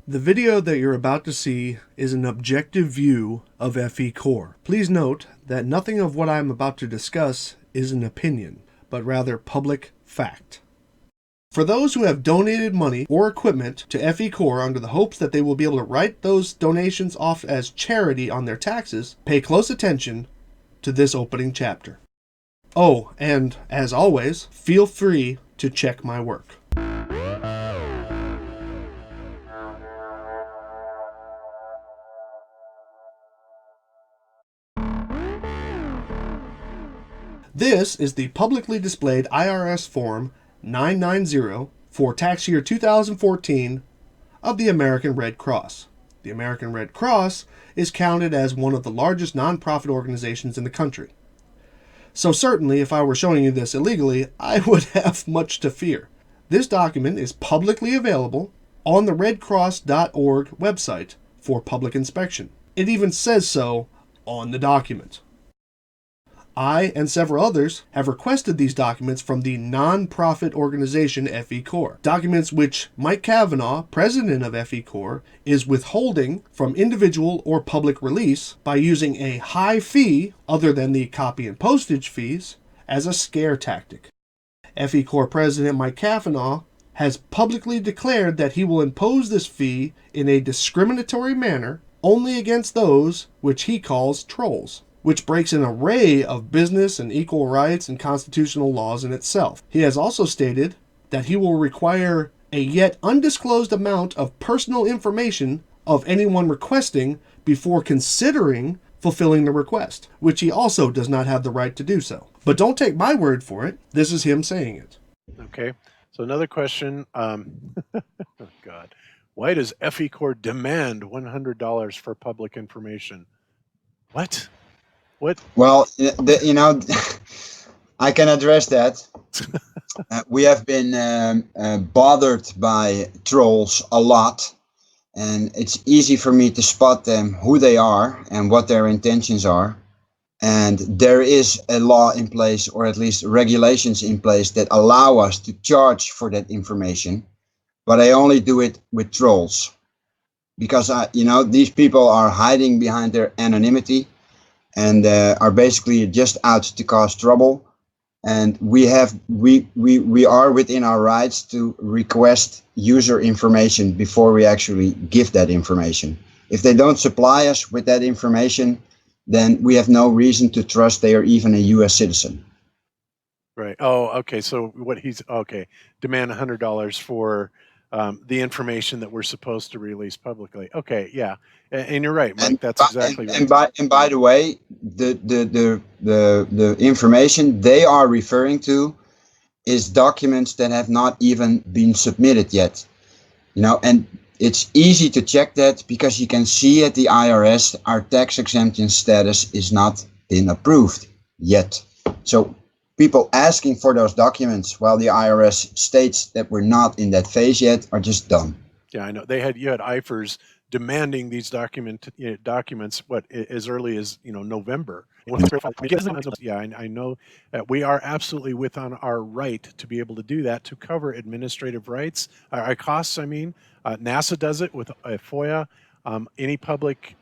The video that you're about to see is an objective view of FECore. Please note that nothing of what I am about to discuss is an opinion, but rather public fact. For those who have donated money or equipment to FECore under the hopes that they will be able to write those donations off as charity on their taxes, pay close attention to this opening chapter. Oh, and as always, feel free to check my work. This is the publicly displayed IRS Form 990 for tax year 2014 of the American Red Cross. The American Red Cross is counted as one of the largest nonprofit organizations in the country. So certainly, if I were showing you this illegally, I would have much to fear. This document is publicly available on the redcross.org website for public inspection. It even says so on the document. I and several others have requested these documents from the non-profit organization FECore. Documents which Mike Cavanaugh, president of FECore, is withholding from individual or public release by using a high fee, other than the copy and postage fees, as a scare tactic. FECore president Mike Cavanaugh has publicly declared that he will impose this fee in a discriminatory manner only against those which he calls trolls, which breaks an array of business and equal rights and constitutional laws in itself. He has also stated that he will require a yet undisclosed amount of personal information of anyone requesting before considering fulfilling the request, which he also does not have the right to do so. But don't take my word for it. This is him saying it. Okay, so another question. Oh God, why does FECore demand $100 for public information? What? What? Well, I can address that. We have been bothered by trolls a lot, and it's easy for me to spot them, who they are and what their intentions are. And there is a law in place, or at least regulations in place, that allow us to charge for that information. But I only do it with trolls, because these people are hiding behind their anonymity and are basically just out to cause trouble. And we are within our rights to request user information before we actually give that information. If they don't supply us with that information, then we have no reason to trust they are even a U.S. citizen. Right. Oh, okay. So demand $100 for the information that we're supposed to release publicly. Okay, yeah, and you're right, Mike. That's exactly right. And by the way, the information they are referring to is documents that have not even been submitted yet. And it's easy to check that because you can see at the IRS our tax exemption status is not been approved yet. So people asking for those documents while the IRS states that we're not in that phase yet are just dumb. Yeah, I know. You had IFers demanding these documents as early as November. Yeah, I know that we are absolutely within our right to be able to do that, to cover administrative rights, our costs. I mean, NASA does it with a FOIA. Any public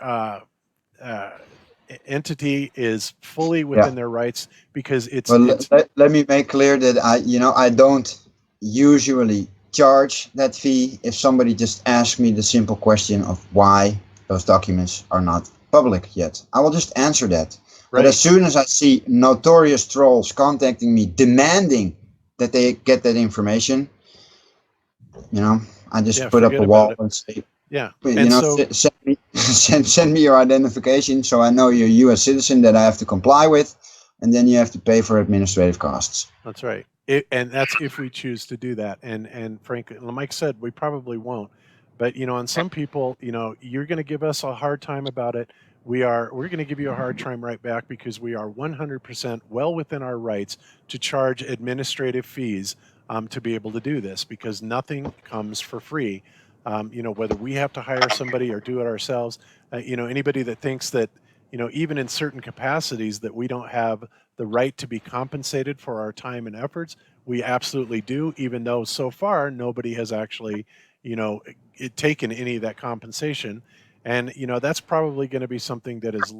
entity is fully within their rights, because it's. Well, let me make clear that I don't usually charge that fee if somebody just asks me the simple question of why those documents are not public yet. I will just answer that. Right. But as soon as I see notorious trolls contacting me demanding that they get that information, I just put up a wall and say, yeah, send me your identification so I know you're a U.S. citizen that I have to comply with, and then you have to pay for administrative costs. That's right. And that's if we choose to do that. And frankly, Mike said we probably won't. But on some people, you're going to give us a hard time about it. We're going to give you a hard time right back, because we are 100% well within our rights to charge administrative fees to be able to do this, because nothing comes for free. Whether we have to hire somebody or do it ourselves, anybody that thinks that, even in certain capacities that we don't have the right to be compensated for our time and efforts, we absolutely do, even though so far nobody has actually, taken any of that compensation. And, that's probably going to be something that is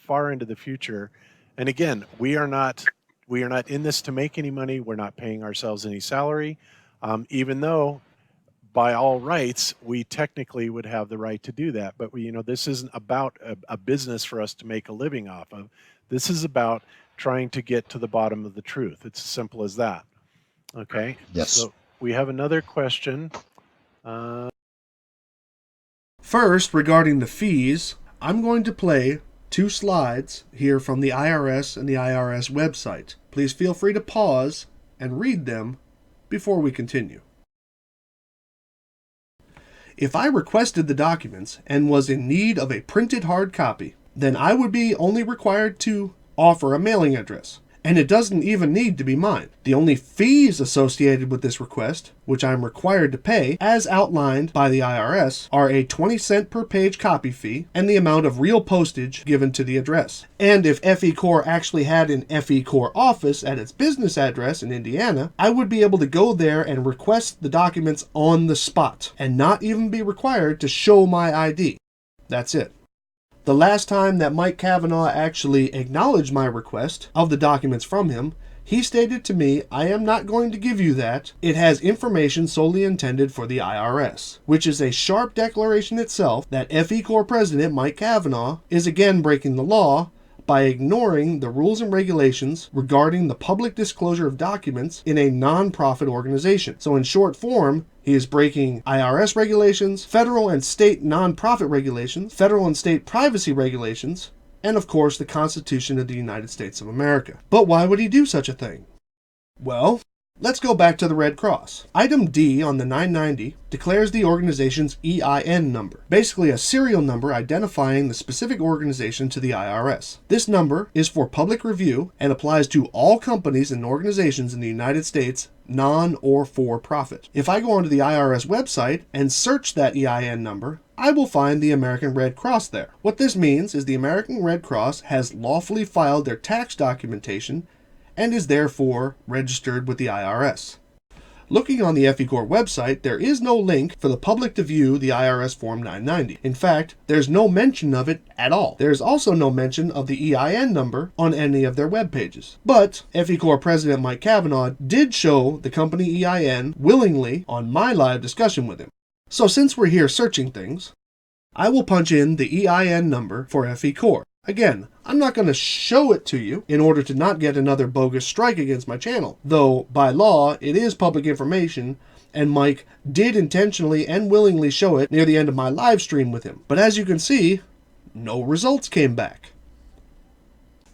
far into the future. And again, we are not in this to make any money. We're not paying ourselves any salary, even though by all rights, we technically would have the right to do that. But this isn't about a business for us to make a living off of. This is about trying to get to the bottom of the truth. It's as simple as that. Okay. Yes. So we have another question. First, regarding the fees, I'm going to play 2 slides here from the IRS and the IRS website. Please feel free to pause and read them before we continue. If I requested the documents and was in need of a printed hard copy, then I would be only required to offer a mailing address. And it doesn't even need to be mine. The only fees associated with this request, which I'm required to pay, as outlined by the IRS, are a 20-cent per page copy fee and the amount of real postage given to the address. And if FECore actually had an FECore office at its business address in Indiana, I would be able to go there and request the documents on the spot and not even be required to show my ID. That's it. The last time that Mike Cavanaugh actually acknowledged my request of the documents from him, he stated to me, "I am not going to give you that. It has information solely intended for the IRS," which is a sharp declaration itself that FECore President Mike Cavanaugh is again breaking the law by ignoring the rules and regulations regarding the public disclosure of documents in a non-profit organization. So in short form, he is breaking IRS regulations, federal and state non-profit regulations, federal and state privacy regulations, and of course the Constitution of the United States of America. But why would he do such a thing? Well, let's go back to the Red Cross. Item D on the 990 declares the organization's EIN number, basically a serial number identifying the specific organization to the IRS. This number is for public review and applies to all companies and organizations in the United States, non or for profit. If I go onto the IRS website and search that EIN number, I will find the American Red Cross there. What this means is the American Red Cross has lawfully filed their tax documentation and is therefore registered with the IRS. Looking on the FECore website, there is no link for the public to view the IRS Form 990. In fact, there's no mention of it at all. There's also no mention of the EIN number on any of their web pages. But FECore President Mike Cavanaugh did show the company EIN willingly on my live discussion with him. So since we're here searching things, I will punch in the EIN number for FECore. Again, I'm not going to show it to you in order to not get another bogus strike against my channel, though by law it is public information and Mike did intentionally and willingly show it near the end of my live stream with him. But as you can see, no results came back.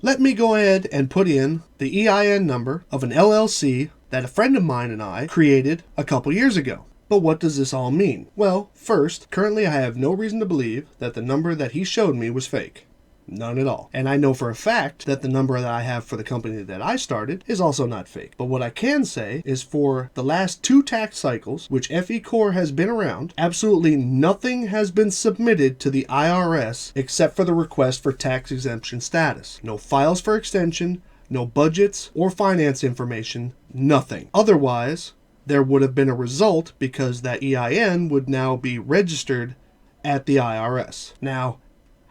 Let me go ahead and put in the EIN number of an LLC that a friend of mine and I created a couple years ago. But what does this all mean? Well, first, currently I have no reason to believe that the number that he showed me was fake. None at all. And I know for a fact that the number that I have for the company that I started is also not fake. But what I can say is for the last 2 tax cycles, which FECore has been around, absolutely nothing has been submitted to the IRS except for the request for tax exemption status. No files for extension, no budgets or finance information, nothing. Otherwise, there would have been a result because that EIN would now be registered at the IRS. Now,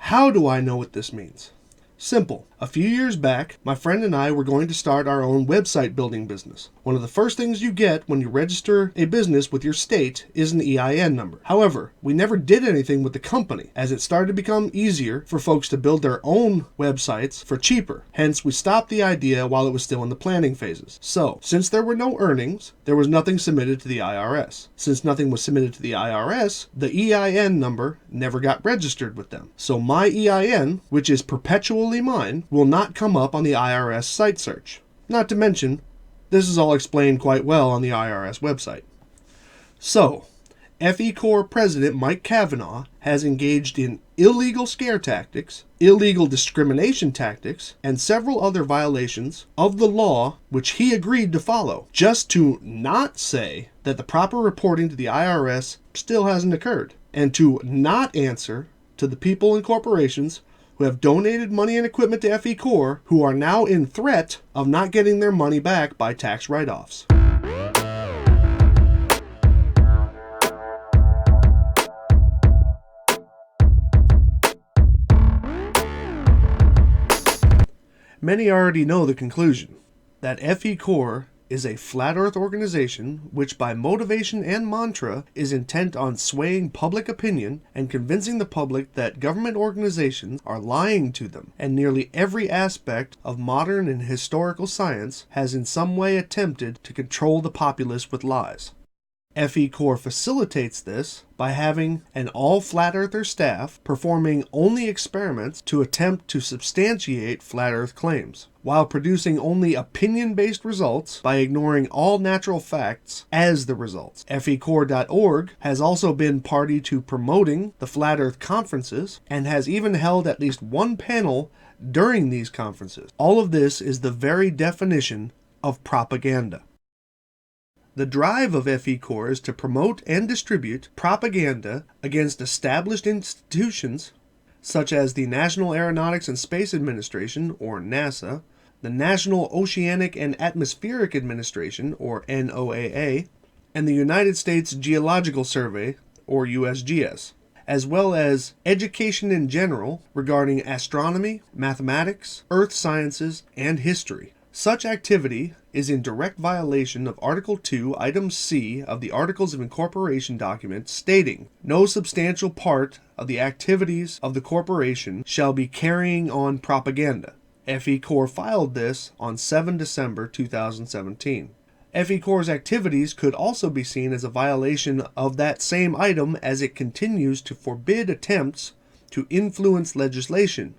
how do I know what this means? Simple. A few years back, my friend and I were going to start our own website building business. One of the first things you get when you register a business with your state is an EIN number. However, we never did anything with the company, as it started to become easier for folks to build their own websites for cheaper. Hence, we stopped the idea while it was still in the planning phases. So, since there were no earnings, there was nothing submitted to the IRS. Since nothing was submitted to the IRS, the EIN number never got registered with them. So my EIN, which is perpetually mine, will not come up on the IRS site search. Not to mention, this is all explained quite well on the IRS website. So, FECore President Mike Cavanaugh has engaged in illegal scare tactics, illegal discrimination tactics, and several other violations of the law which he agreed to follow, just to not say that the proper reporting to the IRS still hasn't occurred, and to not answer to the people and corporations who have donated money and equipment to FECore, who are now in threat of not getting their money back by tax write-offs. Many already know the conclusion, that FECore is a flat earth organization which by motivation and mantra is intent on swaying public opinion and convincing the public that government organizations are lying to them, and nearly every aspect of modern and historical science has in some way attempted to control the populace with lies. FECore facilitates this by having an all-flat earther staff performing only experiments to attempt to substantiate flat earth claims, while producing only opinion-based results by ignoring all natural facts as the results. FECore.org has also been party to promoting the flat earth conferences and has even held at least one panel during these conferences. All of this is the very definition of propaganda. The drive of FECore is to promote and distribute propaganda against established institutions such as the National Aeronautics and Space Administration, or NASA, the National Oceanic and Atmospheric Administration, or NOAA, and the United States Geological Survey, or USGS, as well as education in general regarding astronomy, mathematics, earth sciences, and history. Such activity is in direct violation of Article 2, Item C of the Articles of Incorporation document stating, "No substantial part of the activities of the corporation shall be carrying on propaganda." FECore filed this on 7 December 2017. FECore's activities could also be seen as a violation of that same item as it continues to forbid attempts to influence legislation,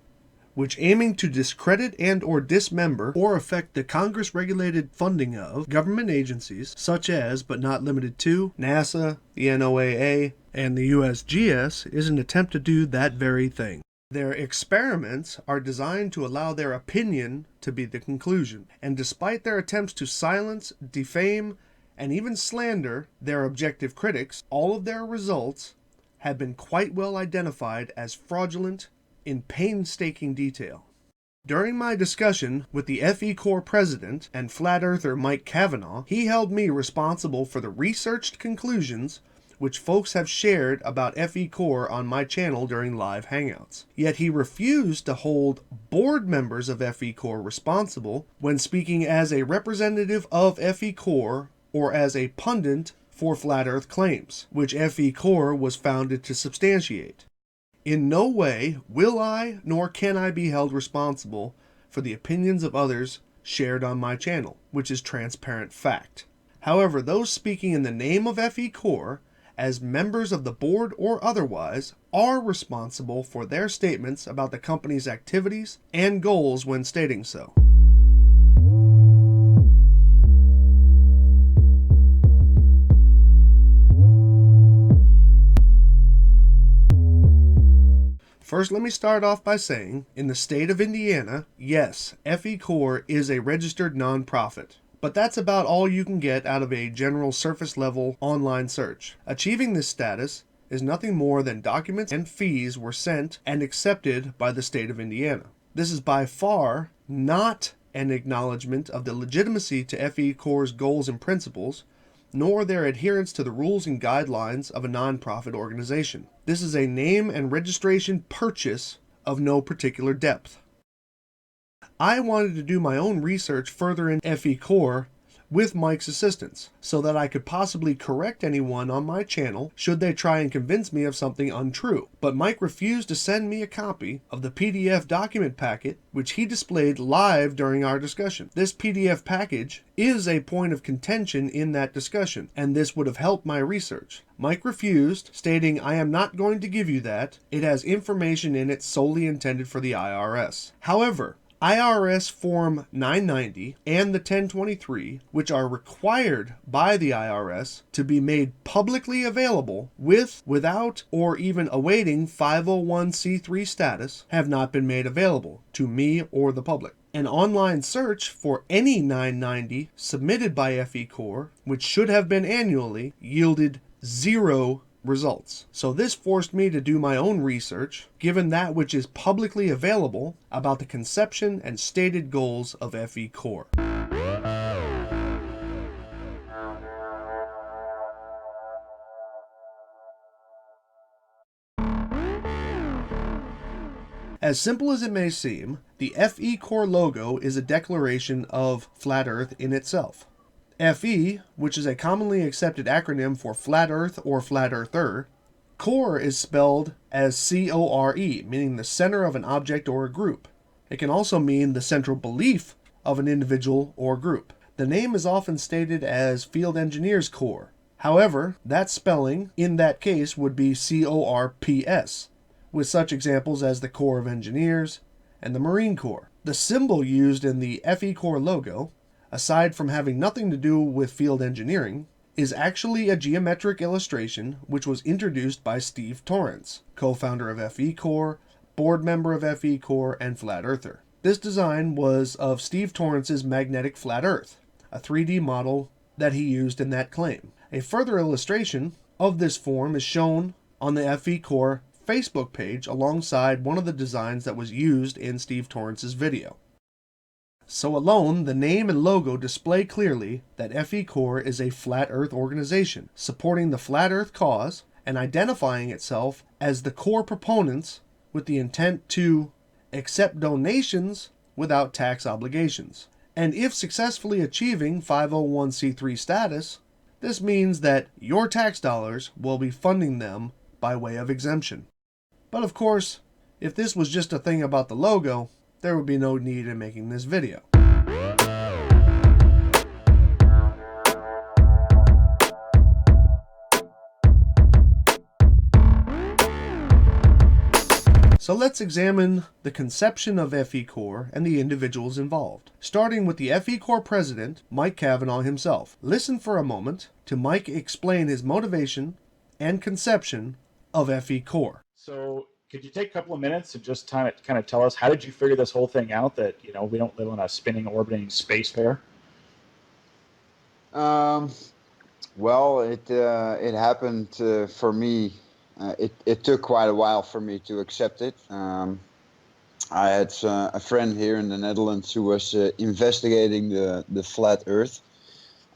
which aiming to discredit and or dismember or affect the Congress-regulated funding of government agencies such as, but not limited to, NASA, the NOAA, and the USGS is an attempt to do that very thing. Their experiments are designed to allow their opinion to be the conclusion, and despite their attempts to silence, defame, and even slander their objective critics, all of their results have been quite well identified as fraudulent in painstaking detail. During my discussion with the FECore president and flat earther Mike Cavanaugh, he held me responsible for the researched conclusions which folks have shared about FECore on my channel during live hangouts. Yet he refused to hold board members of FECore responsible when speaking as a representative of FECore or as a pundit for flat earth claims, which FECore was founded to substantiate. In no way will I nor can I be held responsible for the opinions of others shared on my channel, which is transparent fact. However, those speaking in the name of FECore, as members of the board or otherwise, are responsible for their statements about the company's activities and goals when stating so. First, let me start off by saying, in the state of Indiana, yes, FECore is a registered nonprofit. But that's about all you can get out of a general surface-level online search. Achieving this status is nothing more than documents and fees were sent and accepted by the state of Indiana. This is by far not an acknowledgement of the legitimacy to FECore's goals and principles, nor their adherence to the rules and guidelines of a nonprofit organization. This is a name and registration purchase of no particular depth. I wanted to do my own research further in FECore with Mike's assistance, so that I could possibly correct anyone on my channel should they try and convince me of something untrue. But Mike refused to send me a copy of the PDF document packet which he displayed live during our discussion. This PDF package is a point of contention in that discussion, and this would have helped my research. Mike refused, stating, "I am not going to give you that. It has information in it solely intended for the IRS." However, IRS Form 990 and the 1023, which are required by the IRS to be made publicly available with, without, or even awaiting 501c3 status, have not been made available to me or the public. An online search for any 990 submitted by FECore, which should have been annually, yielded 0 results. So this forced me to do my own research, given that which is publicly available about the conception and stated goals of FECore. As simple as it may seem, The FECore logo is a declaration of flat Earth in itself. FE, which is a commonly accepted acronym for Flat Earth or Flat Earther, core is spelled as CORE, meaning the center of an object or a group. It can also mean the central belief of an individual or group. The name is often stated as Field Engineers Corps. However, that spelling in that case would be CORPS, with such examples as the Corps of Engineers and the Marine Corps. The symbol used in the FECore logo, aside from having nothing to do with field engineering, is actually a geometric illustration which was introduced by Steve Torrance, co-founder of FECore, board member of FECore, and Flat Earther. This design was of Steve Torrance's magnetic flat Earth, a 3D model that he used in that claim. A further illustration of this form is shown on the FECore Facebook page alongside one of the designs that was used in Steve Torrance's video. So alone, the name and logo display clearly that FECore is a flat Earth organization, supporting the flat Earth cause and identifying itself as the core proponents with the intent to accept donations without tax obligations. And if successfully achieving 501c3 status, this means that your tax dollars will be funding them by way of exemption. But of course, if this was just a thing about the logo, there would be no need in making this video. So let's examine the conception of FECore and the individuals involved, starting with the FECore president, Mike Cavanaugh himself. Listen for a moment to Mike explain his motivation and conception of FECore. So could you take a couple of minutes and just kind of tell us, how did you figure this whole thing out, that, we don't live on a spinning, orbiting space fair? Well, it happened for me. It took quite a while for me to accept it. I had a friend here in the Netherlands who was investigating the flat Earth,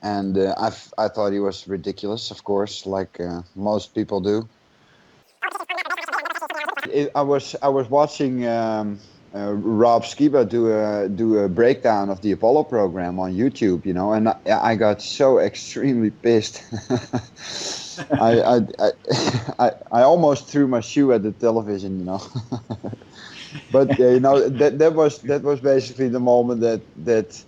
and I thought he was ridiculous, of course, like most people do. I was watching Rob Skiba do a breakdown of the Apollo program on YouTube, and I got so extremely pissed. I almost threw my shoe at the television, But that was basically the moment that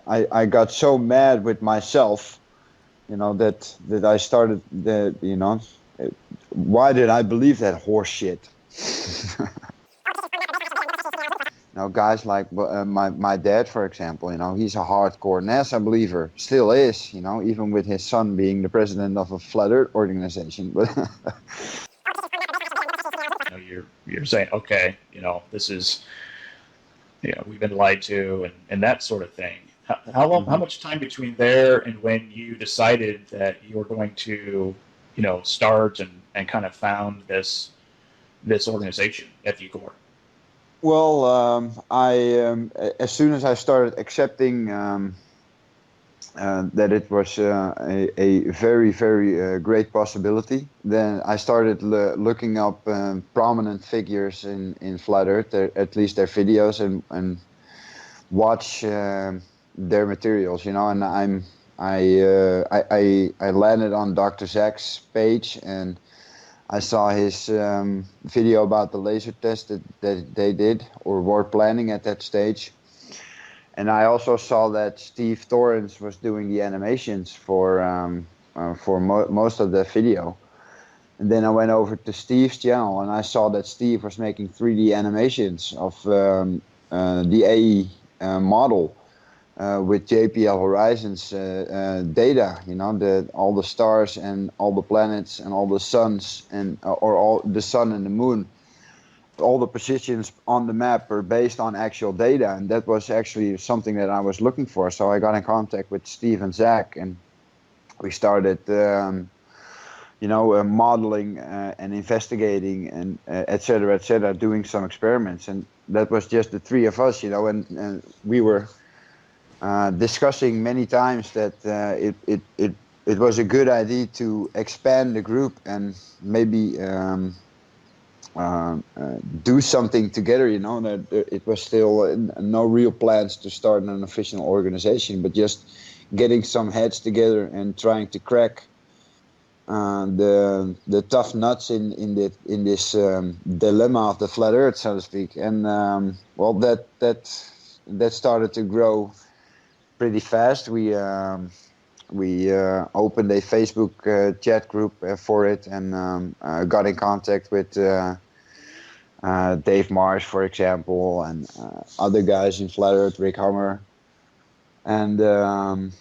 I got so mad with myself, that I started why did I believe that horse shit? Guys like my dad, for example, he's a hardcore NASA believer, still is, even with his son being the president of a flat Earth organization. But you're saying, okay, this is, we've been lied to, and that sort of thing. How long? How much time between there and when you decided that you were going to, start and kind of found this organization, FECore? Well, as soon as I started accepting that it was a very, very great possibility, then I started looking up prominent figures in Flat Earth, at least their videos, and watch their materials, and I landed on Dr. Zach's page, and I saw his video about the laser test that they did or were planning at that stage. And I also saw that Steve Torrance was doing the animations for most of the video. And then I went over to Steve's channel, and I saw that Steve was making 3D animations of the AE model with JPL Horizons data, all the stars and all the planets and all the suns or all the sun and the moon. All the positions on the map are based on actual data, and that was actually something that I was looking for. So I got in contact with Steve and Zach, and we started, modeling and investigating and et cetera, doing some experiments. And that was just the three of us, and we were discussing many times that it was a good idea to expand the group and maybe do something together. You know, that it was still no real plans to start an official organization, but just getting some heads together and trying to crack the tough nuts in this dilemma of the flat Earth, so to speak. And well, that started to grow pretty fast. We opened a Facebook chat group for it, and got in contact with Dave Marsh, for example, and other guys in Flat Earth, Rick Hummer. And then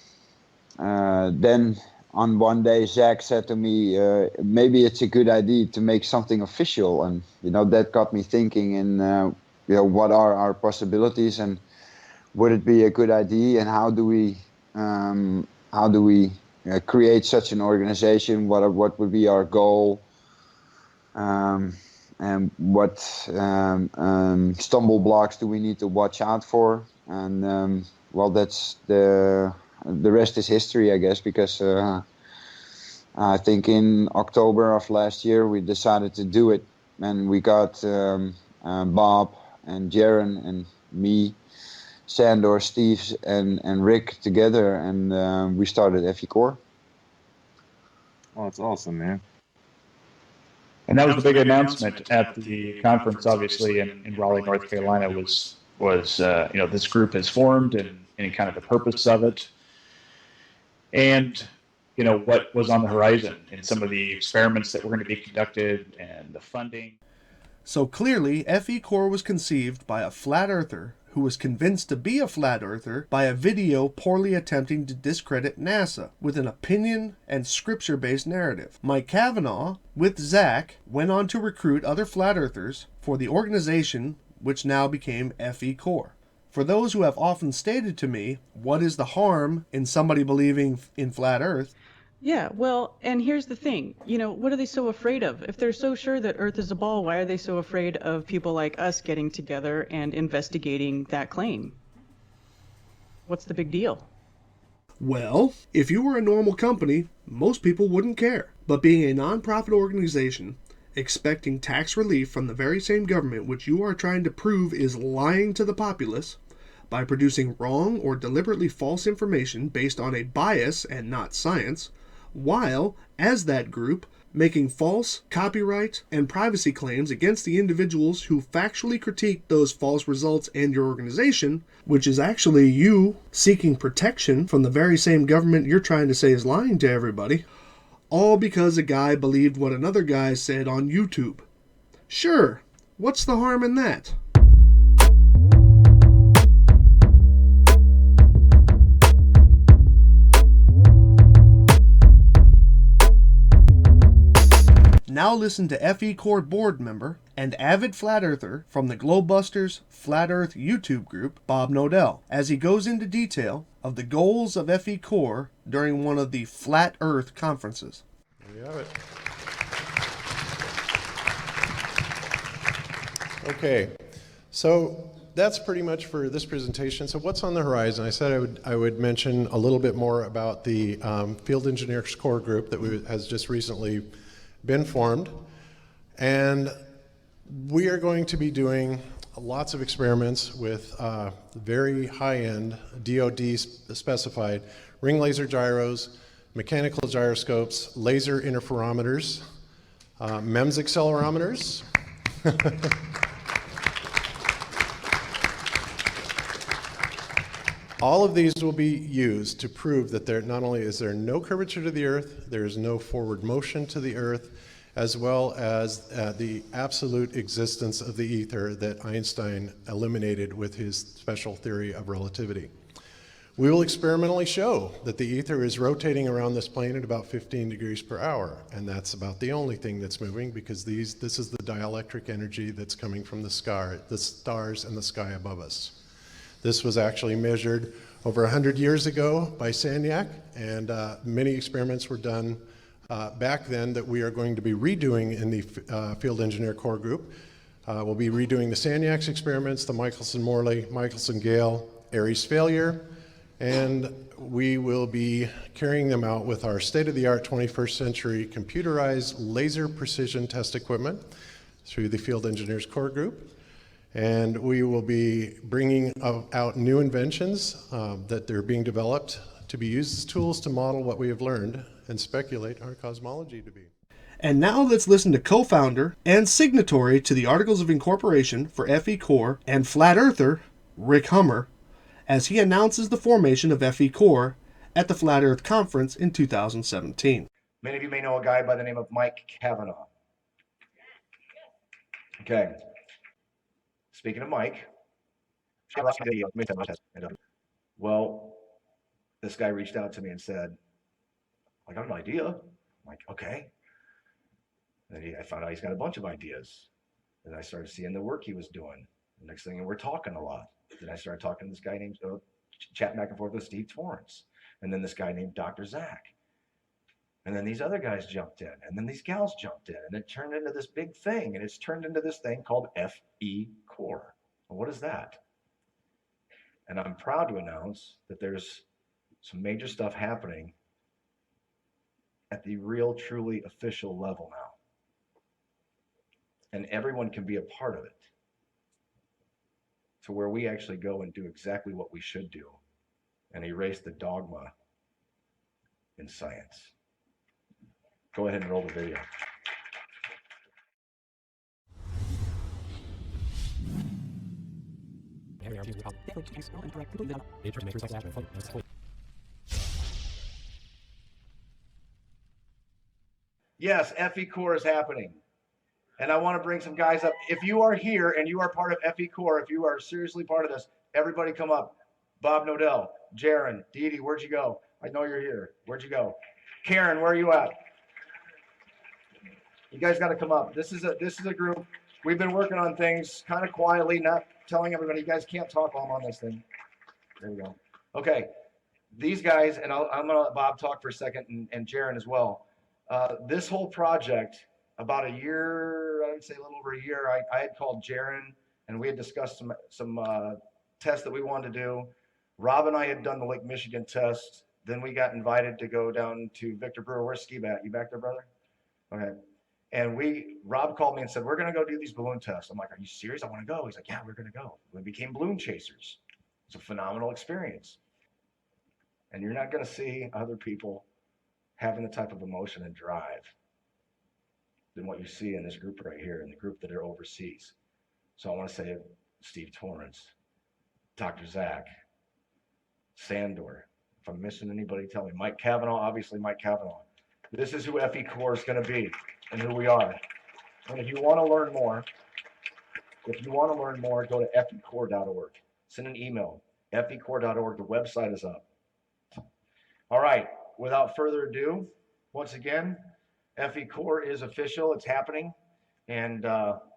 on one day, Zach said to me, maybe it's a good idea to make something official. And, you know, that got me thinking in, you know, what are our possibilities, and would it be a good idea, and how do we create such an organization? What would be our goal? And what stumble blocks do we need to watch out for? And well, that's the rest is history, I guess, because I think in October of last year we decided to do it, and we got Bob and Jaron and me, Sandor, Steve, and Rick together, and we started FECore. Oh, that's awesome, man. And that was the big announcement at the conference, obviously, in Raleigh, North Carolina, was you know, this group has formed, and kind of the purpose of it, and you know what was on the horizon, and some of the experiments that were going to be conducted, and the funding. So clearly, FECore was conceived by a flat earther who was convinced to be a flat earther by a video poorly attempting to discredit NASA with an opinion and scripture-based narrative. Mike Cavanaugh, with Zach, went on to recruit other flat earthers for the organization which now became FECore. For those who have often stated to me, what is the harm in somebody believing in flat earth? Yeah, well, and here's the thing, you know, what are they so afraid of? If they're so sure that Earth is a ball, why are they so afraid of people like us getting together and investigating that claim? What's the big deal? Well, if you were a normal company, most people wouldn't care. But being a non-profit organization, expecting tax relief from the very same government which you are trying to prove is lying to the populace, by producing wrong or deliberately false information based on a bias and not science, while, as that group, making false copyright and privacy claims against the individuals who factually critique those false results and your organization, which is actually you seeking protection from the very same government you're trying to say is lying to everybody, all because a guy believed what another guy said on YouTube. Sure, what's the harm in that? Now listen to FECore board member and avid flat earther from the Globebusters Flat Earth YouTube group, Bob Nodell, as he goes into detail of the goals of FECore during one of the Flat Earth conferences. There you have it. Okay, so that's pretty much for this presentation. So what's on the horizon? I said I would mention a little bit more about the Field Engineers Core group that has just recently been formed, and we are going to be doing lots of experiments with very high-end DoD specified ring laser gyros, mechanical gyroscopes, laser interferometers, MEMS accelerometers, all of these will be used to prove that there not only is there no curvature to the Earth, there is no forward motion to the Earth, as well as the absolute existence of the ether that Einstein eliminated with his special theory of relativity. We will experimentally show that the ether is rotating around this plane at about 15 degrees per hour, and that's about the only thing that's moving, because this is the dielectric energy that's coming from the stars and the sky above us. This was actually measured over 100 years ago by Sagnac, and many experiments were done back then that we are going to be redoing in the Field Engineer Core Group. We'll be redoing the Sagnac's experiments, the Michelson-Morley, Michelson-Gale, Aries failure, and we will be carrying them out with our state-of-the-art 21st century computerized laser precision test equipment. through the Field Engineers Core Group. And we will be bringing out new inventions that are being developed to be used as tools to model what we have learned and speculate our cosmology to be. And now let's listen to co-founder and signatory to the Articles of Incorporation for FECore and Flat Earther, Rick Hummer, as he announces the formation of FECore at the Flat Earth Conference in 2017. Many of you may know a guy by the name of Mike Cavanaugh. Okay. Speaking of Mike, well, this guy reached out to me and said, I got an idea. I'm like, okay. And I found out he's got a bunch of ideas. And I started seeing the work he was doing. The next thing, we're talking a lot. Then I started talking to this guy named, chatting back and forth with Steve Torrance. And then this guy named Dr. Zach. And then these other guys jumped in. And then these gals jumped in. And it turned into this big thing. And it's turned into this thing called FECore. Well, what is that? And I'm proud to announce that there's some major stuff happening at the real, truly official level now. And everyone can be a part of it. To where we actually go and do exactly what we should do and erase the dogma in science. Go ahead and roll the video. Yes, FECore is happening. And I want to bring some guys up. If you are here and you are part of FECore, if you are seriously part of this, everybody come up. Bob Nodell, Jaron, Dee Dee, where'd you go? I know you're here. Where'd you go? Karen, where are you at? You guys got to come up. This is a group. We've been working on things kind of quietly, not telling everybody. You guys can't talk while I'm on this thing. There we go. Okay. These guys, and I'm going to let Bob talk for a second, and Jaron as well. This whole project, about a year, I would say a little over a year, I had called Jaron, and we had discussed some tests that we wanted to do. Rob and I had done the Lake Michigan test. Then we got invited to go down to Victor Brewer. Where's Ski Bat? You back there, brother? Okay. And Rob called me and said, we're going to go do these balloon tests. I'm like, are you serious? I want to go. He's like, yeah, we're going to go. We became balloon chasers. It's a phenomenal experience. And you're not going to see other people having the type of emotion and drive than what you see in this group right here, in the group that are overseas. So I want to say Steve Torrance, Dr. Zach, Sandor. If I'm missing anybody, tell me. Mike Cavanaugh, obviously Mike Cavanaugh. This is who FECore is going to be and who we are. And if you want to learn more, go to fecore.org. Send an email, fecore.org. The website is up. All right, without further ado, once again, FECore is official. It's happening. And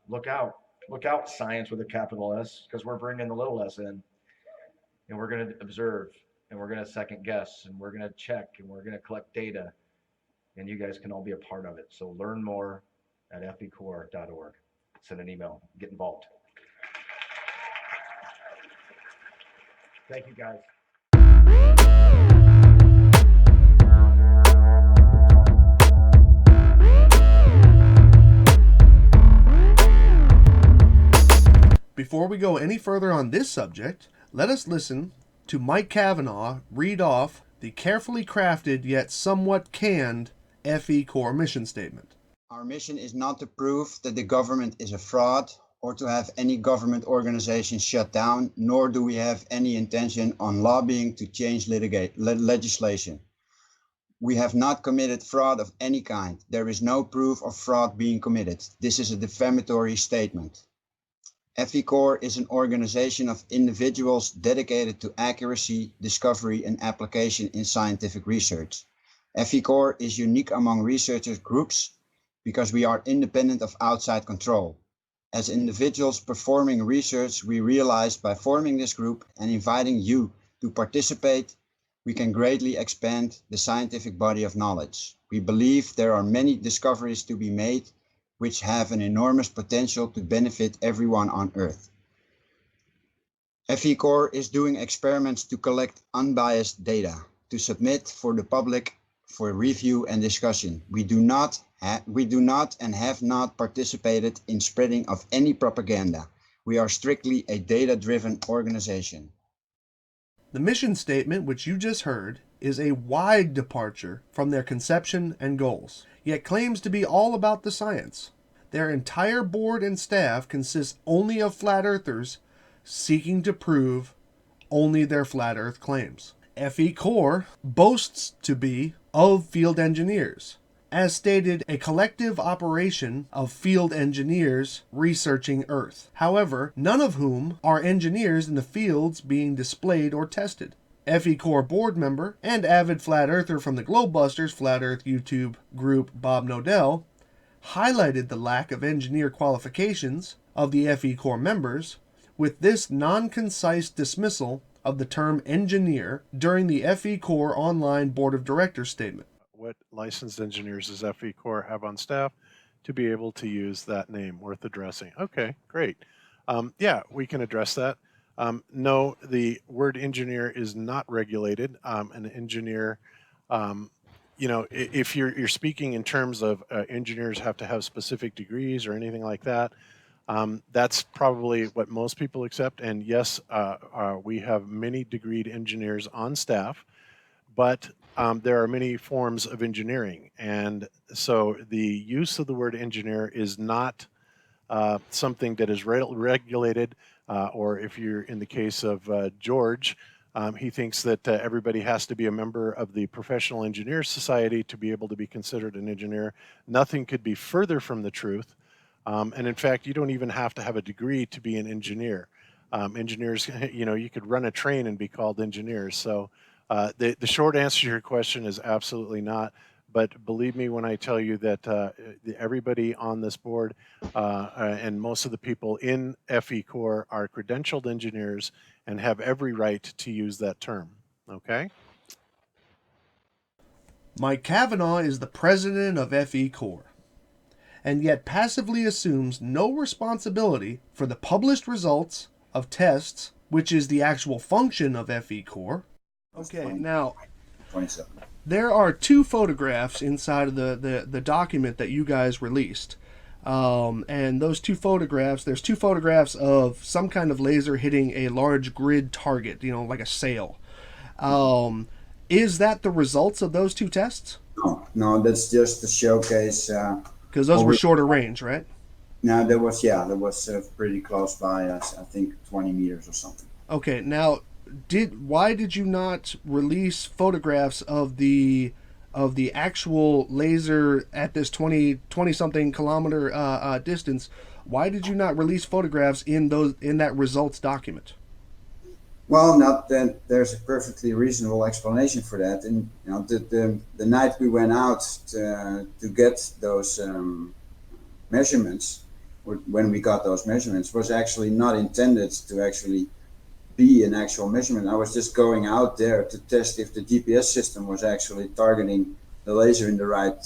look out. Look out, science with a capital S, because we're bringing the little s in. And we're going to observe, and we're going to second guess, and we're going to check, and we're going to collect data. And you guys can all be a part of it. So learn more at fecore.org. Send an email. Get involved. Thank you, guys. Before we go any further on this subject, let us listen to Mike Cavanaugh read off the carefully crafted yet somewhat canned FECore mission statement. Our mission is not to prove that the government is a fraud or to have any government organization shut down, nor do we have any intention on lobbying to change legislation. We have not committed fraud of any kind. There is no proof of fraud being committed. This is a defamatory statement. FECore is an organization of individuals dedicated to accuracy, discovery, and application in scientific research. FECore is unique among researchers groups because we are independent of outside control. As individuals performing research, we realized by forming this group and inviting you to participate, we can greatly expand the scientific body of knowledge. We believe there are many discoveries to be made which have an enormous potential to benefit everyone on Earth. FECore is doing experiments to collect unbiased data to submit for the public for review and discussion. We do not and have not participated in spreading of any propaganda. We are strictly a data-driven organization. The mission statement, which you just heard, is a wide departure from their conception and goals, yet claims to be all about the science. Their entire board and staff consists only of flat earthers seeking to prove only their flat earth claims. FECore boasts to be of field engineers, as stated, a collective operation of field engineers researching Earth. However, none of whom are engineers in the fields being displayed or tested. FECore board member and avid flat earther from the Globebusters Flat Earth YouTube group, Bob Nodell, highlighted the lack of engineer qualifications of the FECore members with this non-concise dismissal of the term engineer during the FECore online board of directors statement. What licensed engineers does FECore have on staff to be able to use that name? Worth addressing. Okay, great. Yeah, we can address that. No, the word engineer is not regulated. An engineer, if you're speaking in terms of engineers have to have specific degrees or anything like that, that's probably what most people accept. And yes, we have many degreed engineers on staff, but there are many forms of engineering. And so the use of the word engineer is not something that is regulated, or if you're in the case of George, he thinks that everybody has to be a member of the Professional Engineers Society to be able to be considered an engineer. Nothing could be further from the truth. And in fact, you don't even have to have a degree to be an engineer. Engineers, you could run a train and be called engineers. So the short answer to your question is absolutely not. But believe me when I tell you that everybody on this board and most of the people in FECore are credentialed engineers and have every right to use that term. Okay? Mike Cavanaugh is the president of FECore, and yet passively assumes no responsibility for the published results of tests, which is the actual function of FECore. Okay, now, 27. there are two photographs inside of the document that you guys released. And those two photographs, there's two photographs of some kind of laser hitting a large grid target, like a sail. Is that the results of those two tests? No, that's just to showcase. Because those were shorter range, right? No, that was pretty close by us. I think 20 meters or something. Okay, now, why did you not release photographs of the actual laser at this 20 something kilometer distance? Why did you not release photographs in that results document? Well, not that there's a perfectly reasonable explanation for that. And the night we went out to get those measurements, when we got those measurements, was actually not intended to actually be an actual measurement. I was just going out there to test if the GPS system was actually targeting the laser in the right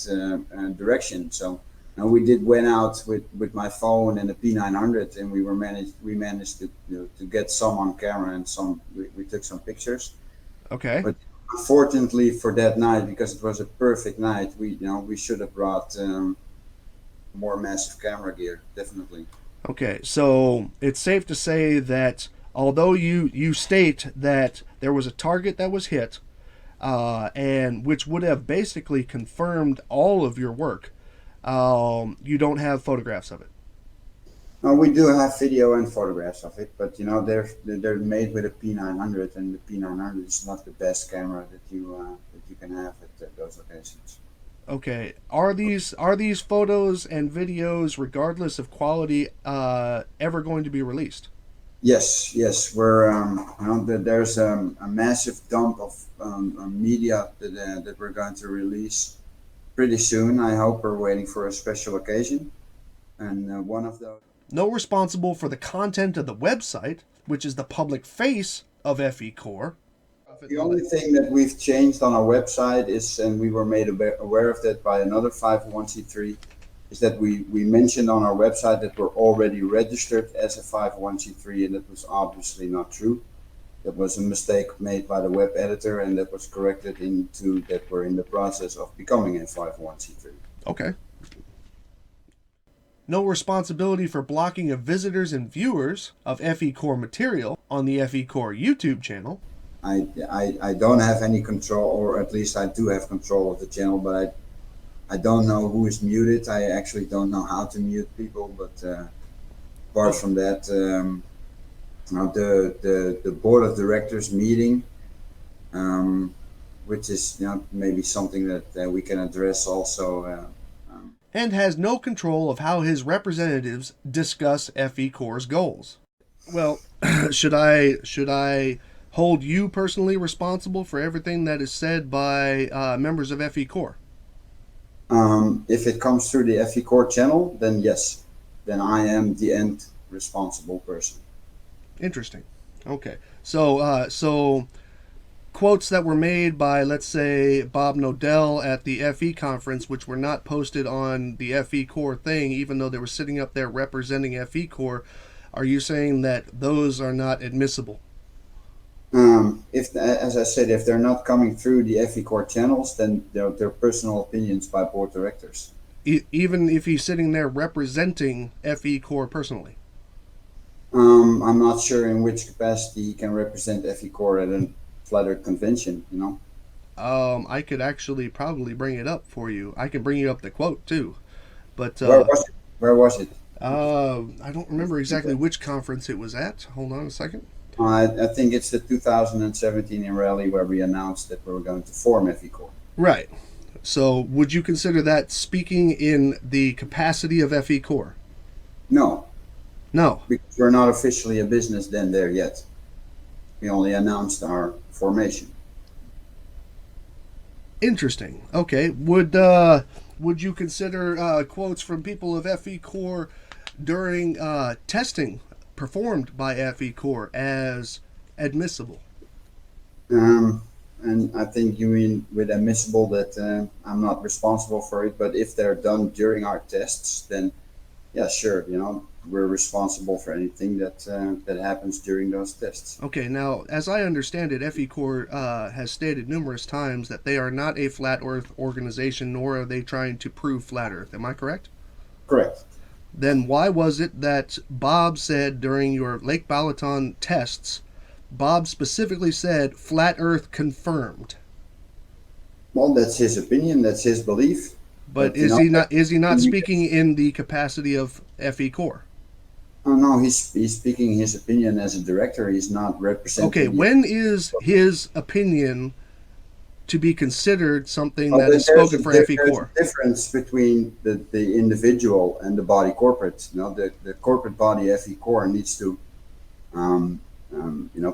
direction. So we went out with my phone and a P900, and we managed to get some on camera, and we took some pictures. Okay. But unfortunately for that night, because it was a perfect night, we should have brought more massive camera gear, definitely. Okay, so it's safe to say that although you state that there was a target that was hit, and which would have basically confirmed all of your work, you don't have photographs of it. We do have video and photographs of it, but they're made with a P900, and the P900 is not the best camera that you can have at those locations. Okay, are these photos and videos, regardless of quality, ever going to be released? Yes. We're there's a massive dump of media that we're going to release pretty soon. I hope we're waiting for a special occasion, and one of those. No responsible for the content of the website, which is the public face of FECore. The only thing that we've changed on our website is, and we were made aware of that by another 501c3, is that we mentioned on our website that we're already registered as a 501c3, and that was obviously not true. that was a mistake made by the web editor, and that was corrected into that we're in the process of becoming a 501c3. Okay. No responsibility for blocking of visitors and viewers of FECore material on the FECore YouTube channel. I don't have any control, or at least I do have control of the channel, but I don't know who is muted. I actually don't know how to mute people, but apart from that, the board of directors meeting, which is maybe something that we can address also. And has no control of how his representatives discuss FECore's goals. Well, should I hold you personally responsible for everything that is said by members of FECore? If it comes through the FECore channel, then yes, then I am the end responsible person. Interesting. Okay. So quotes that were made by, let's say, Bob Nodell at the FE conference, which were not posted on the FECore thing, even though they were sitting up there representing FECore, are you saying that those are not admissible? If, as I said, if they're not coming through the FECore channels, then they're personal opinions by board directors. Even if he's sitting there representing FECore personally? I'm not sure in which capacity he can represent FECore at a Flat Earth convention, I could actually probably bring it up for you. I can bring you up the quote too, but where was it? I don't remember exactly which conference it was at. Hold on a second. I think it's the 2017 in Raleigh where we announced that we were going to form FECore. Right. So would you consider that speaking in the capacity of FECore? No. No. Because we're not officially a business then there yet. We only announced our formation. Interesting. Okay. Would you consider quotes from people of FECore during testing performed by FECore as admissible? And I think you mean with admissible that I'm not responsible for it, but if they're done during our tests, then yeah, sure, we're responsible for anything that happens during those tests. Okay, now, as I understand it, FECore has stated numerous times that they are not a flat Earth organization, nor are they trying to prove flat Earth. Am I correct? Correct. Then why was it that Bob said during your Lake Balaton tests, Bob specifically said flat Earth confirmed? Well, that's his opinion. That's his belief. But is he not speaking in the capacity of FECore? Oh no, he's speaking his opinion as a director. He's not representing. Okay, when is his opinion to be considered something that is spoken for FECore? There's a difference between the individual and the body corporate. The corporate body FECore needs to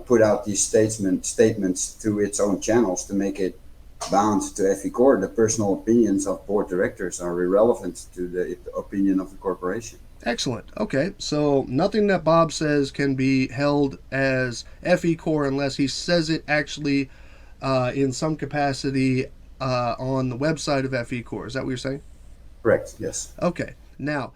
put out these statements to its own channels to make it bound to FECore. The personal opinions of board directors are irrelevant to the opinion of the corporation. Excellent. Okay, so nothing that Bob says can be held as FECore unless he says it actually in some capacity on the website of FECore. Is that what you're saying? Correct, yes. Okay, now,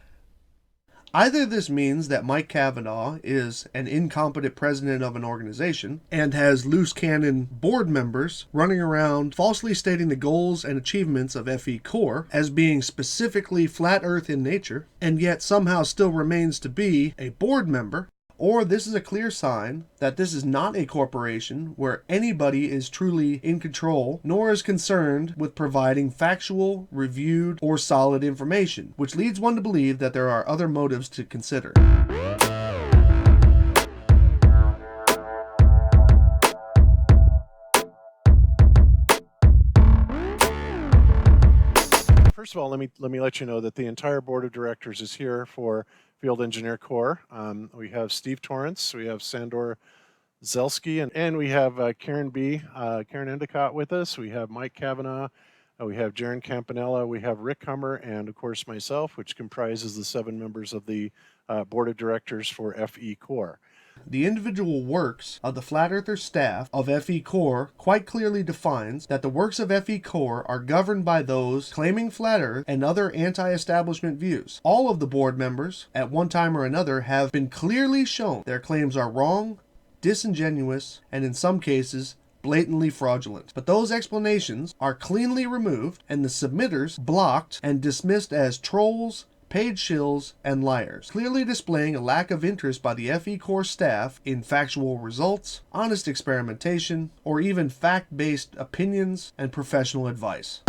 either this means that Mike Cavanaugh is an incompetent president of an organization and has loose cannon board members running around falsely stating the goals and achievements of FECore as being specifically flat Earth in nature, and yet somehow still remains to be a board member, or this is a clear sign that this is not a corporation where anybody is truly in control, nor is concerned with providing factual, reviewed, or solid information, which leads one to believe that there are other motives to consider. First of all, let me let you know that the entire board of directors is here for Field Engineer Corps. We have Steve Torrance, we have Sandor Zelski, and we have Karen Endicott with us. We have Mike Cavanaugh, we have Jaron Campanella, we have Rick Hummer, and of course myself, which comprises the 7 members of the board of directors for FECore. The individual works of the Flat Earther staff of FECore quite clearly defines that the works of FECore are governed by those claiming Flat Earth and other anti-establishment views. All of the board members, at one time or another, have been clearly shown their claims are wrong disingenuous, and in some cases, blatantly fraudulent. But those explanations are cleanly removed and the submitters blocked and dismissed as trolls, paid shills, and liars, clearly displaying a lack of interest by the FECore staff in factual results, honest experimentation, or even fact-based opinions and professional advice.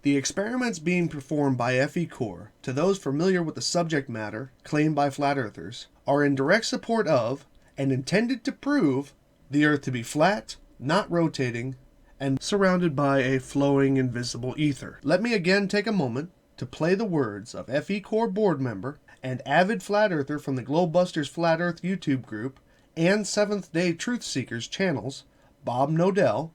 The experiments being performed by FECore, to those familiar with the subject matter claimed by flat earthers, are in direct support of and intended to prove the Earth to be flat, not rotating, and surrounded by a flowing invisible ether. Let me again take a moment to play the words of FECore board member and avid flat earther from the Globebusters Flat Earth YouTube group and Seventh Day Truth Seekers channels, Bob Nodell,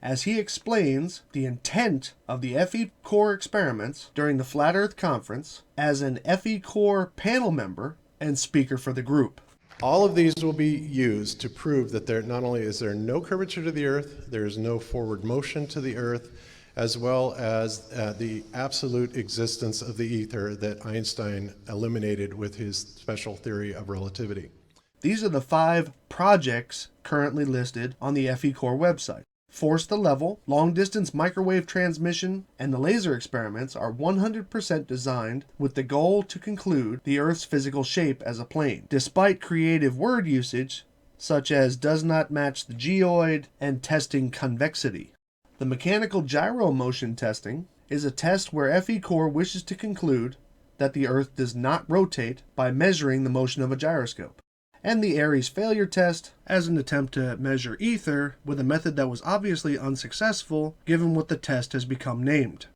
as he explains the intent of the FECore experiments during the Flat Earth Conference as an FECore panel member and speaker for the group. All of these will be used to prove that there not only is there no curvature to the Earth, there is no forward motion to the Earth, as well as the absolute existence of the ether that Einstein eliminated with his special theory of relativity. These are the 5 projects currently listed on the FECore website. Force the Level, long-distance microwave transmission, and the laser experiments are 100% designed with the goal to conclude the Earth's physical shape as a plane, despite creative word usage such as does not match the geoid and testing convexity. The mechanical gyro motion testing is a test where FECore wishes to conclude that the Earth does not rotate by measuring the motion of a gyroscope. And the Aries failure test as an attempt to measure ether with a method that was obviously unsuccessful given what the test has become named.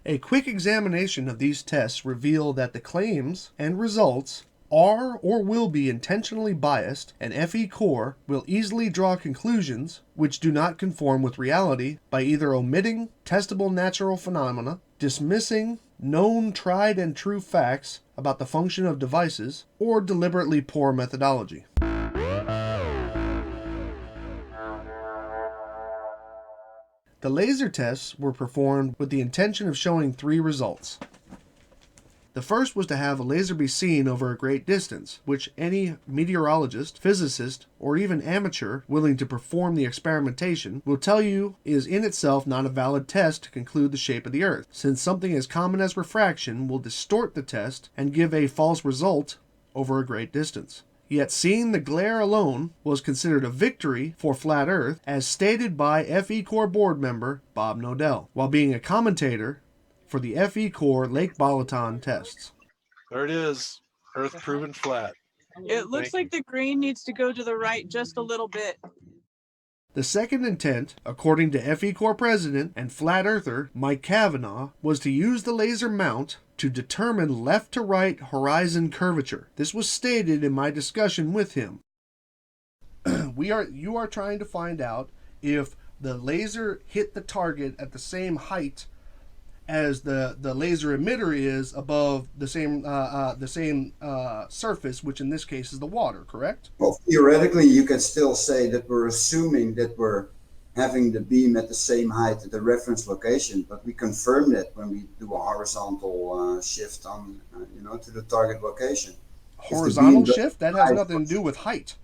A quick examination of these tests reveal that the claims and results are or will be intentionally biased, and FECore will easily draw conclusions which do not conform with reality by either omitting testable natural phenomena, dismissing known tried and true facts about the function of devices, or deliberately poor methodology. The laser tests were performed with the intention of showing 3 results. The first was to have a laser be seen over a great distance, which any meteorologist, physicist, or even amateur willing to perform the experimentation will tell you is in itself not a valid test to conclude the shape of the Earth, since something as common as refraction will distort the test and give a false result over a great distance. Yet seeing the glare alone was considered a victory for Flat Earth, as stated by FECore board member Bob Nodell, while being a commentator for the FECore Lake Balaton tests. There it is. Earth proven flat. It looks like the grain needs to go to the right just a little bit. The second intent, according to FECore president and flat earther Mike Cavanaugh, was to use the laser mount to determine left to right horizon curvature. This was stated in my discussion with him. You are trying to find out if the laser hit the target at the same height as the laser emitter is above the same surface, which in this case is the water, correct? Well, theoretically, you can still say that we're assuming that we're having the beam at the same height at the reference location, but we confirm that when we do a horizontal shift on, to the target location. Horizontal shift? That has nothing to do with height.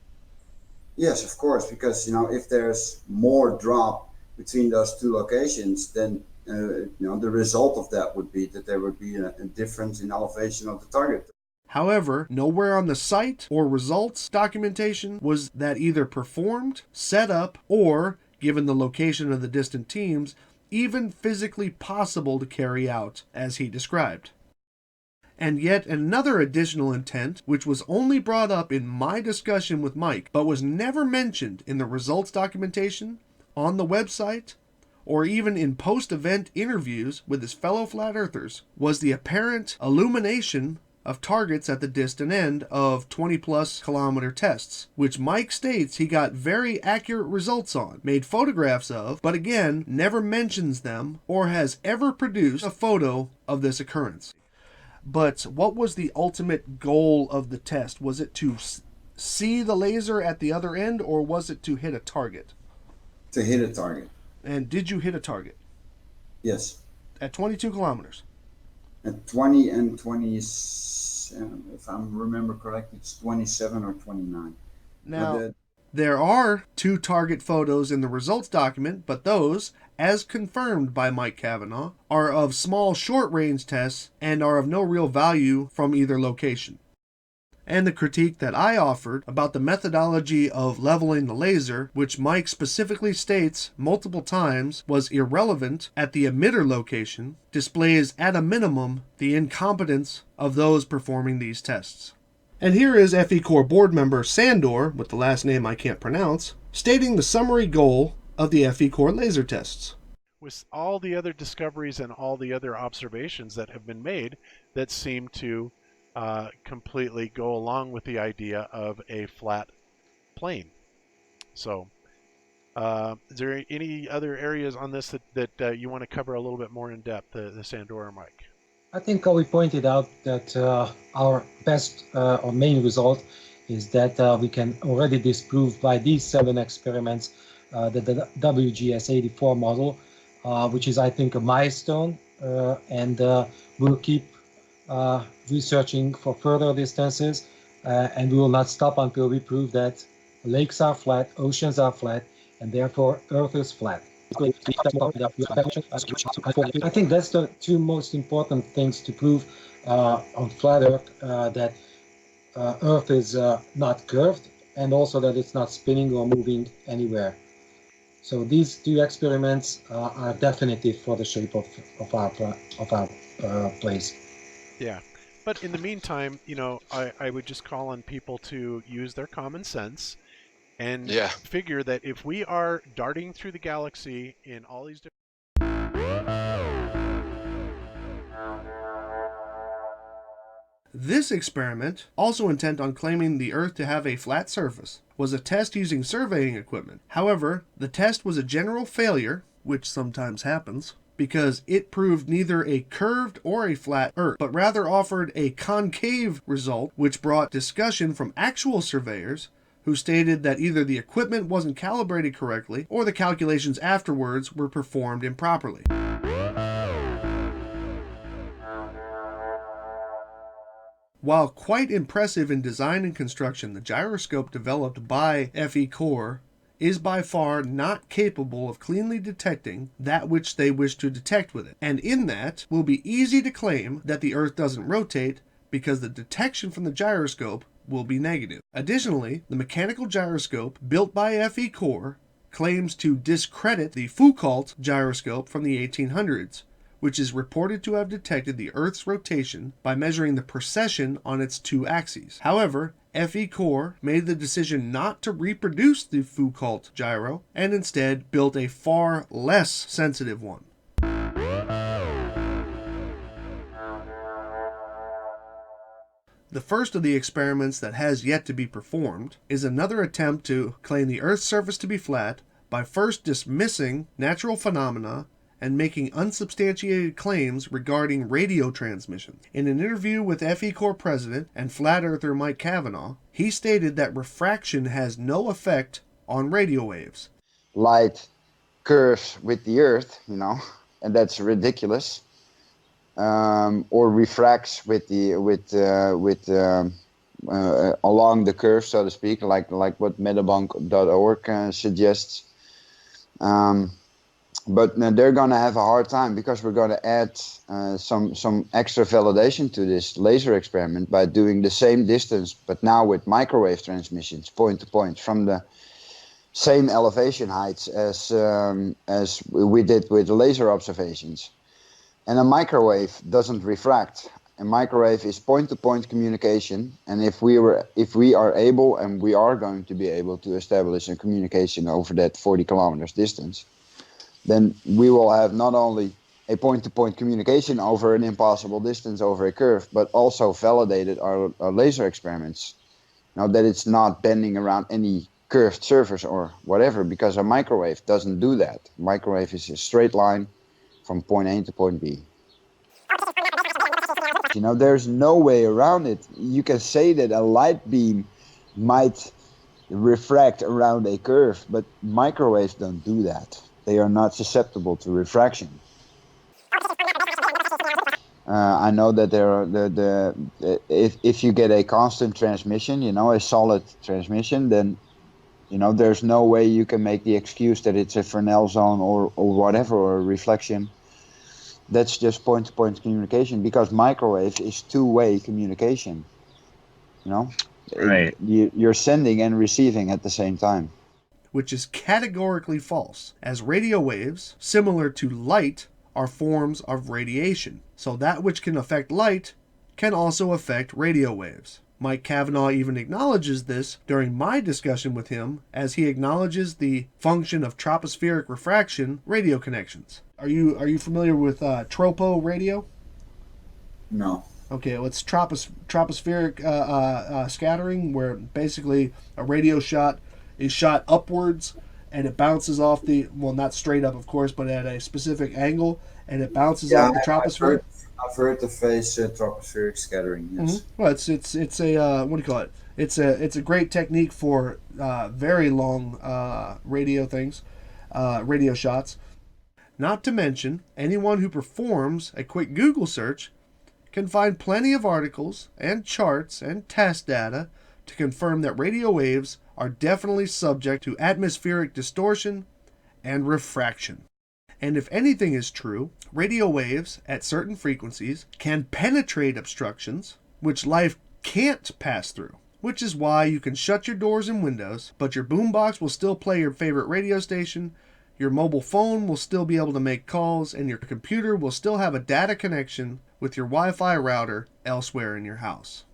Yes, of course, because if there's more drop between those 2 locations, then the result of that would be that there would be a difference in elevation of the target. However, nowhere on the site or results documentation was that either performed, set up, or, given the location of the distant teams, even physically possible to carry out, as he described. And yet another additional intent, which was only brought up in my discussion with Mike, but was never mentioned in the results documentation, on the website, or even in post-event interviews with his fellow flat earthers, was the apparent illumination of targets at the distant end of 20-plus kilometer tests, which Mike states he got very accurate results on, made photographs of, but again, never mentions them or has ever produced a photo of this occurrence. But what was the ultimate goal of the test? Was it to see the laser at the other end, or was it to hit a target? To hit a target. And did you hit a target? Yes. At 22 kilometers. At 20 and 20, if I remember correctly, it's 27 or 29. Now, there are 2 target photos in the results document, but those, as confirmed by Mike Cavanaugh, are of small short-range tests and are of no real value from either location. And the critique that I offered about the methodology of leveling the laser, which Mike specifically states multiple times was irrelevant at the emitter location, displays at a minimum the incompetence of those performing these tests. And here is FECore board member Sandor, with the last name I can't pronounce, stating the summary goal of the FECore laser tests. With all the other discoveries and all the other observations that have been made that seem to completely go along with the idea of a flat plane. So, is there any other areas on this that you want to cover a little bit more in depth, the Sandor or Mike? I think we pointed out that our best or main result is that we can already disprove by these 7 experiments that the WGS-84 model, which is, I think, a milestone, and we'll keep researching for further distances, and we will not stop until we prove that lakes are flat, oceans are flat, and therefore Earth is flat. I think that's the 2 most important things to prove on flat Earth, that Earth is not curved, and also that it's not spinning or moving anywhere. So these 2 experiments are definitive for the shape of our place. Yeah, but in the meantime, I would just call on people to use their common sense and figure that if we are darting through the galaxy in all these different... This experiment, also intent on claiming the Earth to have a flat surface, was a test using surveying equipment. However, the test was a general failure, which sometimes happens, because it proved neither a curved or a flat Earth, but rather offered a concave result, which brought discussion from actual surveyors who stated that either the equipment wasn't calibrated correctly or the calculations afterwards were performed improperly. While quite impressive in design and construction, the gyroscope developed by FECore is by far not capable of cleanly detecting that which they wish to detect with it, and in that will be easy to claim that the Earth doesn't rotate because the detection from the gyroscope will be negative. Additionally, the mechanical gyroscope built by FECore claims to discredit the Foucault gyroscope from the 1800s, which is reported to have detected the Earth's rotation by measuring the precession on its 2 axes. However, FECore made the decision not to reproduce the Foucault gyro and instead built a far less sensitive one. The first of the experiments that has yet to be performed is another attempt to claim the Earth's surface to be flat by first dismissing natural phenomena and making unsubstantiated claims regarding radio transmissions. In an interview with FECore president and flat earther Mike Cavanaugh, he stated that refraction has no effect on radio waves. Light curves with the Earth, and that's ridiculous. Or refracts along the curve, so to speak, like what metabonk.org suggests. But they're going to have a hard time because we're going to add some extra validation to this laser experiment by doing the same distance, but now with microwave transmissions, point to point, from the same elevation heights as we did with the laser observations. And a microwave doesn't refract. A microwave is point-to-point communication, and if we are able, and we are going to be able to establish a communication over that 40 kilometers distance, then we will have not only a point-to-point communication over an impossible distance over a curve, but also validated our laser experiments. Now that it's not bending around any curved surface or whatever, because a microwave doesn't do that. A microwave is a straight line from point A to point B. There's no way around it. You can say that a light beam might refract around a curve, but microwaves don't do that. They are not susceptible to refraction. I know that there are if you get a constant transmission, a solid transmission, then there's no way you can make the excuse that it's a Fresnel zone or whatever, or a reflection. That's just point-to-point communication, because microwave is two-way communication. Right. You're sending and receiving at the same time. Which is categorically false, as radio waves, similar to light, are forms of radiation. So that which can affect light can also affect radio waves. Mike Cavanaugh even acknowledges this during my discussion with him, as he acknowledges the function of tropospheric refraction radio connections. Are you familiar with tropo radio? No. Okay, well, it's tropospheric scattering, where basically a radio shot is shot upwards and it bounces off not straight up, of course, but at a specific angle, and it bounces off the troposphere. I've heard the phrase tropospheric scattering. Yes. Mm-hmm. Well, it's a what do you call it? It's a great technique for very long radio shots. Not to mention, anyone who performs a quick Google search can find plenty of articles and charts and test data to confirm that radio waves are definitely subject to atmospheric distortion and refraction. And if anything is true, radio waves at certain frequencies can penetrate obstructions which life can't pass through, which is why you can shut your doors and windows, but your boombox will still play your favorite radio station, your mobile phone will still be able to make calls, and your computer will still have a data connection with your Wi-Fi router elsewhere in your house.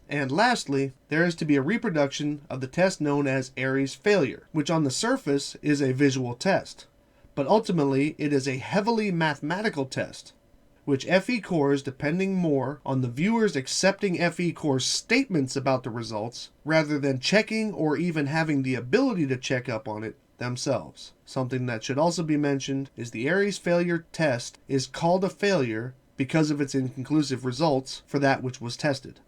And lastly, there is to be a reproduction of the test known as Airy's failure, which on the surface is a visual test, but ultimately it is a heavily mathematical test, which FECore is depending more on the viewers accepting FECore's statements about the results rather than checking or even having the ability to check up on it themselves. Something that should also be mentioned is the Airy's failure test is called a failure because of its inconclusive results for that which was tested.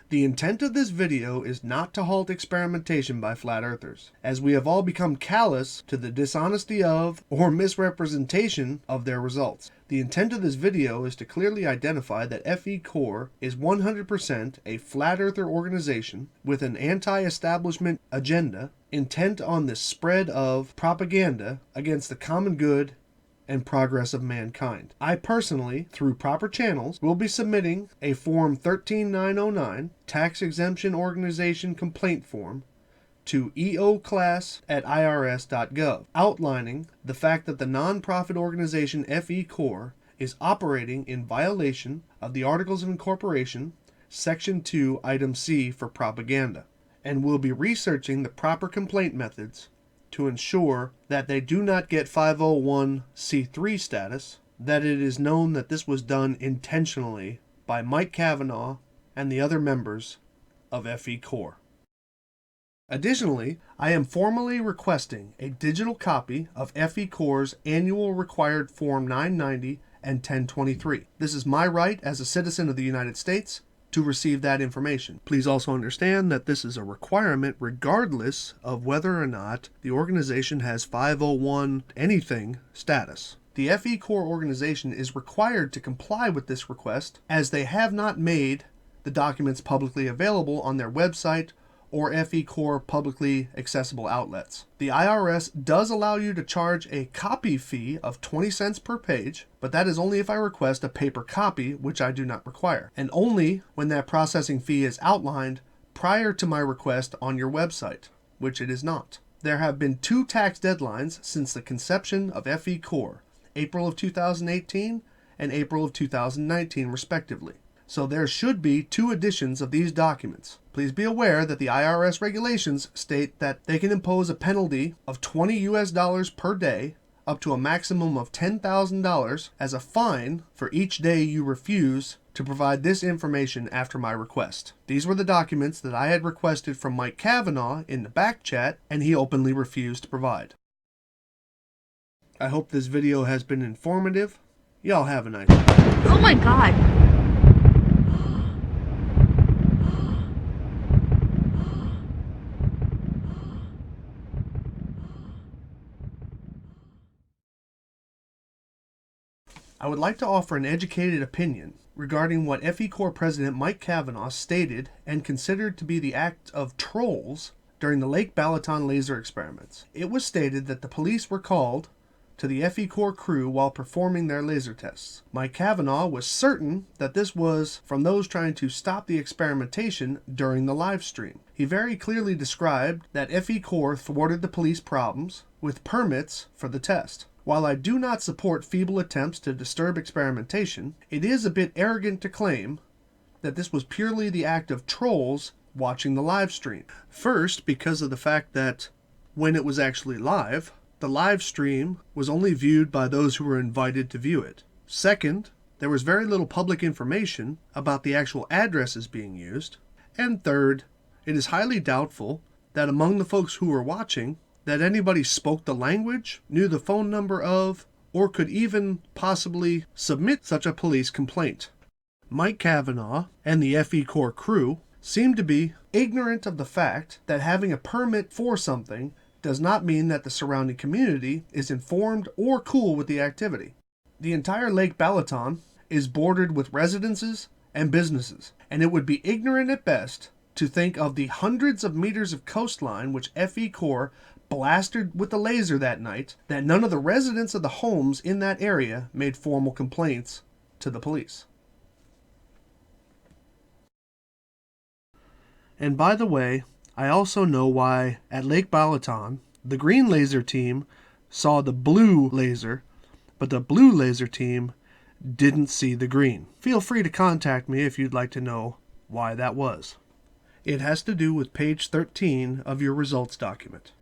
The intent of this video is not to halt experimentation by flat earthers, as we have all become callous to the dishonesty of or misrepresentation of their results. The intent of this video is to clearly identify that FECore is 100% a flat earther organization with an anti-establishment agenda intent on the spread of propaganda against the common good and progress of mankind. I personally, through proper channels, will be submitting a Form 13909 Tax Exemption Organization Complaint Form to eoclass@irs.gov, outlining the fact that the nonprofit organization FECore is operating in violation of the Articles of Incorporation, Section 2, Item C for propaganda, and will be researching the proper complaint methods to ensure that they do not get 501c3 status, that it is known that this was done intentionally by Mike Cavanaugh and the other members of FECore. Additionally, I am formally requesting a digital copy of FECore's annual required Form 990 and 1023. This is my right as a citizen of the United States to receive that information. Please also understand that this is a requirement regardless of whether or not the organization has 501 anything status. The FECore organization is required to comply with this request, as they have not made the documents publicly available on their website or FECore publicly accessible outlets. The IRS does allow you to charge a copy fee of 20 cents per page, but that is only if I request a paper copy, which I do not require, and only when that processing fee is outlined prior to my request on your website, which it is not. There have been 2 tax deadlines since the conception of FECore, April of 2018 and April of 2019 respectively. So there should be 2 editions of these documents. Please be aware that the IRS regulations state that they can impose a penalty of $20 US per day up to a maximum of $10,000 as a fine for each day you refuse to provide this information after my request. These were the documents that I had requested from Mike Cavanaugh in the back chat, and he openly refused to provide. I hope this video has been informative. Y'all have a nice day. Oh my god. I would like to offer an educated opinion regarding what FECore President Mike Cavanaugh stated and considered to be the act of trolls during the Lake Balaton laser experiments. It was stated that the police were called to the FECore crew while performing their laser tests. Mike Cavanaugh was certain that this was from those trying to stop the experimentation during the live stream. He very clearly described that FECore thwarted the police problems with permits for the test. While I do not support feeble attempts to disturb experimentation, it is a bit arrogant to claim that this was purely the act of trolls watching the live stream. First, because of the fact that when it was actually live, the live stream was only viewed by those who were invited to view it. Second, there was very little public information about the actual addresses being used. And third, it is highly doubtful that among the folks who were watching, that anybody spoke the language, knew the phone number of, or could even possibly submit such a police complaint. Mike Cavanaugh and the FECore crew seem to be ignorant of the fact that having a permit for something does not mean that the surrounding community is informed or cool with the activity. The entire Lake Balaton is bordered with residences and businesses, and it would be ignorant at best to think of the hundreds of meters of coastline which FECore blasted with the laser that night, that none of the residents of the homes in that area made formal complaints to the police. And by the way, I also know why at Lake Balaton, the green laser team saw the blue laser, but the blue laser team didn't see the green. Feel free to contact me if you'd like to know why that was. It has to do with page 13 of your results document.